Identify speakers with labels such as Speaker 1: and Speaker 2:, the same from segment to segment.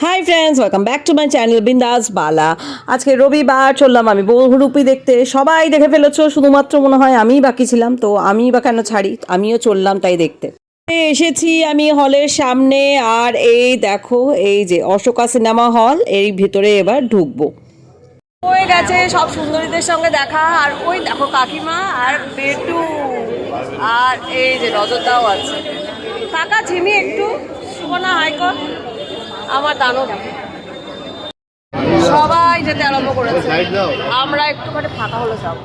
Speaker 1: Hi friends, welcome back to my channel বিন্দাস বালা। আজকে রবিবার, চললাম আমি বহুরূপী দেখতে। সবাই দেখে ফেলেছো, শুধুমাত্র মনে হয় আমিই বাকি ছিলাম। তো আমিই বা কেন ছাড়ি, আমিও চললাম তাই দেখতে। এসেছি আমি হলের সামনে, আর এই দেখো, এই যে অশোকা সিনেমা হল, এর ভিতরে এবার ঢুকবো। হয়ে গেছে সব সুন্দরীদের সঙ্গে দেখা, আর ওই দেখো কাকিমা আর বেটু, আর এই যে রজতাও আছে। কাকা ঝিমি একটু সুবর্ণা হাইকোর্ট আমার দানব। সবাই যেতে আরম্ভ করেছে, আমরা একটুখানি ফাঁকা হলো সব।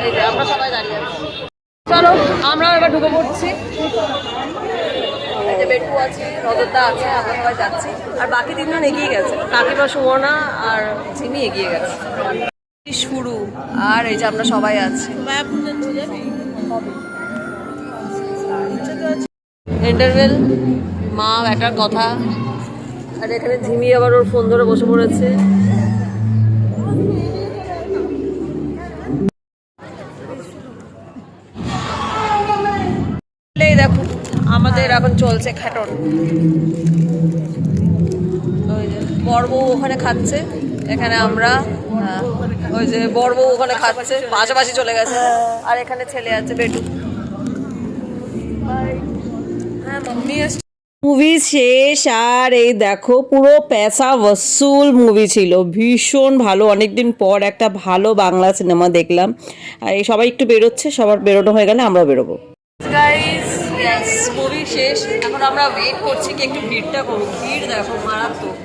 Speaker 1: এই যে আমরা সবাই দাঁড়িয়ে আছি, চলো আমরা এবার ঢুকে পড়ছি। এই যে বেটু আছে, রজতা আছে, আমরা সবাই যাচ্ছি। আর বাকি তিনজন এগিয়ে গেছে, কাকিমা সুবর্ণা আর ঝিমি এগিয়ে গেছে শুরু। আর এই যে আমরা সবাই আছি। ইন্টারভেল, মা একটা কথা। আর এখানে ঝিমি আবার ওর ফোন ধরে বসে পড়েছে। দেখো আমাদের এখন চলছে খ্যাটন। ওই যে বড় বউ ওখানে খাচ্ছে, এখানে আমরা, ওই যে বড় বউ ওখানে খাচ্ছে, পাশাপাশি চলে গেছে। আর এখানে ছেলে আছে বেটু। হ্যাঁ, মাম্মি মুভি শেষ, আর এই দেখো পুরো পয়সা ওসুল মুভি ছিল, ভীষণ ভালো। অনেকদিন পর একটা ভালো বাংলা সিনেমা দেখলাম। আর এই সবাই একটু বেরোচ্ছে, সবার বেরোনো হয়ে গেলে আমরা বেরোবো। গাইস, ইয়েস, মুভি শেষ। এখন আমরা ওয়েট করছি কি একটু ভিড়টা করুক। ভিড় দেখো মারাত্মক।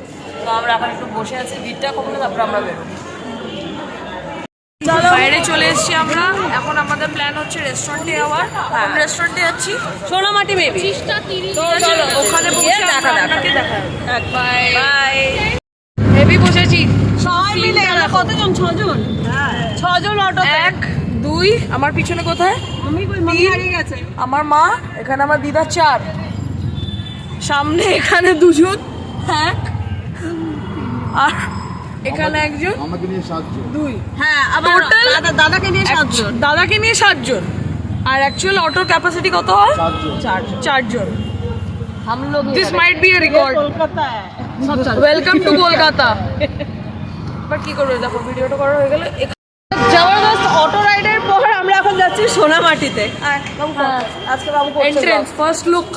Speaker 1: তো আমরা এখন একটু বসে আছি, ভিড়টা কমলে তারপর আমরা বেরোবো।
Speaker 2: বাইরে চলে এসেছি আমরা। এখন আমাদের প্ল্যান হচ্ছে রেস্টুরেন্টে যাওয়ার। রেস্টুরেন্টে যাচ্ছি
Speaker 1: সোনামাটি মেবি।
Speaker 2: তো চলো ওখানে বসে
Speaker 1: দেখা
Speaker 2: আপনাকে দেখাই।
Speaker 1: Bye bye.
Speaker 2: হেভি বসেছি
Speaker 1: সবাই মিলে আমরা কতজন? 6 জন। 6 জন অটো।
Speaker 2: 1 2 আমার পিছনে কোথায়
Speaker 1: মাম্মি হারিয়ে গেছে।
Speaker 2: আমার মা, এখানে আমার দিদা 4, সামনে এখানে 2 জন, 1, আর এখানে একজন,
Speaker 3: আমাকে নিয়ে 7 জন।
Speaker 2: 2।
Speaker 1: হ্যাঁ, আবার
Speaker 2: Total
Speaker 1: দাদাকে নিয়ে 7 জন।
Speaker 2: দাদাকে নিয়ে 7 জন। আর অ্যাকচুয়াল অটোর ক্যাপাসিটি কত হয়? 4 জন।
Speaker 1: हम लोग
Speaker 2: this might B A record.
Speaker 1: Kolkata
Speaker 2: welcome to Kolkata. এবার কি করবে, দেখো ভিডিওটা করা হয়ে গেলে।
Speaker 1: জবরদস্ত অটো রাইডের পর আমরা এখন যাচ্ছি সোনামাটিতে। আজকে বাবু করছে
Speaker 2: এন্ট্রেন্স, ফার্স্ট লুক।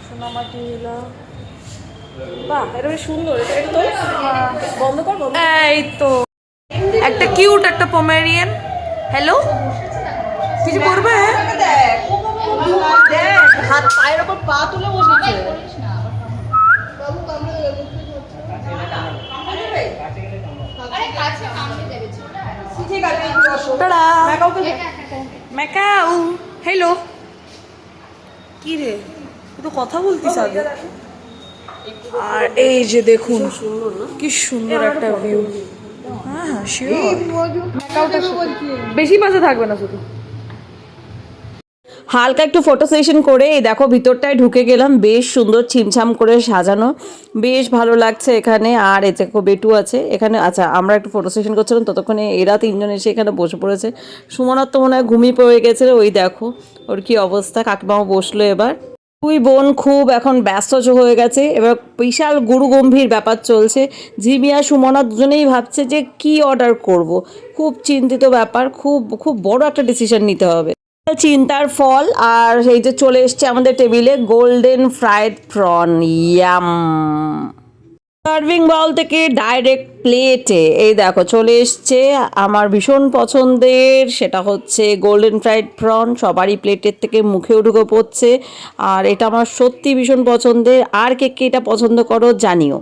Speaker 1: সোনামাটি হলো, বাহ এটা বেশ সুন্দর। এটা তো বন্ধ কর, বন্ধ।
Speaker 2: এই তো একটা কিউট একটা পমেরিয়ান। হ্যালো, কিছু করবে?
Speaker 1: দেখ হাত পায়ের ওপর পা তুলে বসেছে। ঠিক আছে,
Speaker 2: টাটা। ম্যাকাউ। হ্যালো, কি রে, তুই তো কথা বলতিস আগে। আর এই যে দেখুন কি সুন্দর একটা ভিউ। হ্যাঁ শিওর, বেশি পাশে থাকবে না শুধু।
Speaker 1: হালকা একটু ফটো সেশন করে এই দেখো ভিতরটায় ঢুকে গেলাম। বেশ সুন্দর ছিমছাম করে সাজানো, বেশ ভালো লাগছে এখানে। আর এই দেখো বেটু আছে এখানে। আচ্ছা, আমরা একটু ফটো সেশন করছিলাম, ততক্ষণে এরা 3 জন এসে এখানে বসে পড়েছে। সুমনার তো মনে হয় ঘুমিয়ে পড়ে গেছে। ওই দেখো ওর কি অবস্থা। কাকিমাও বসলো এবার। 2 বোন খুব এখন ব্যস্ত হয়ে গেছে। এবার বিশাল গুরু গম্ভীর ব্যাপার চলছে। ঝিমি আর সুমনা দুজনেই ভাবছে যে কি অর্ডার করব। খুব চিন্তিত ব্যাপার, খুব খুব বড় একটা ডিসিশন নিতে হবে। চিন্তার ফল। আর এই যে চলে এসছে আমাদের টেবিলে golden fried prawn. Yum. Serving bowl থেকে ডাইরেক্ট প্লেটে এই দেখো চলে এসছে আমার ভীষণ পছন্দের, সেটা হচ্ছে গোল্ডেন ফ্রাইড প্রন। সবারই প্লেটের থেকে মুখেও ঢুকে পড়ছে। আর এটা আমার সত্যি ভীষণ পছন্দের। আর কে কে এটা পছন্দ করো জানিও।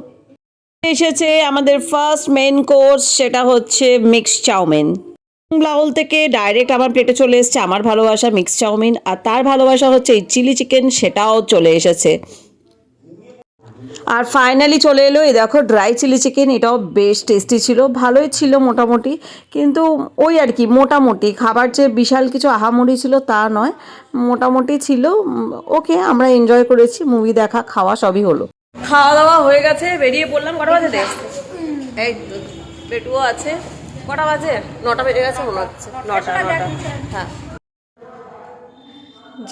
Speaker 1: এসেছে আমাদের ফার্স্ট মেন কোর্স, সেটা হচ্ছে মিক্স চাউমিন। বাউল থেকে ডাইরেক্ট আমার প্লেটে চলে এসেছে আমার ভালোবাসা মিক্স চাউমিন। আর তার ভালোবাসা হচ্ছে এই চিলি চিকেন, সেটাও চলে এসেছে। আর ফাইনালি চলে এলো এই দেখো ড্রাই চিলি চিকেন। এটাও বেশ টেস্টি ছিল, ভালোই ছিল মোটামুটি। কিন্তু ওই আর কি, মোটামুটি খাবার যে বিশাল কিছু আহামরি ছিল তা নয়, মোটামুটি ছিল। ওকে, আমরা এনজয় করেছি। মুভি দেখা, খাওয়া সবই হলো। খাওয়া দাওয়া হয়ে গেছে, বেরিয়ে পড়লাম। কটা বাজে দেখ, এই তো বেটুও আছে। কটা বাজে? 9টা বেজে গেছে মনে হচ্ছে। 9টা হ্যাঁ।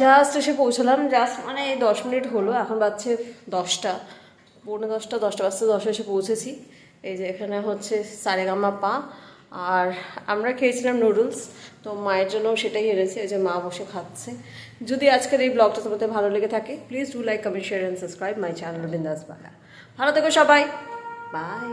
Speaker 1: জাস্ট এসে পৌঁছলাম, জাস্ট মানে 10 মিনিট হলো, এখন বাজছে 10টা, পৌনে 10টা, 10টা বাজতে 10 এসে পৌঁছেছি। এই যে এখানে হচ্ছে সারেগামা পা, আর আমরা খেয়েছিলাম নুডলস, তো মায়ের জন্য সেটাই এনেছি, এই যে মা বসে খাচ্ছে। যদি আজকের এই ব্লগটা তোমাদের ভালো লেগে থাকে, please do like, comment, share and subscribe my channel বিন্দাস বালা। ভালো থেকো সবাই, বাই।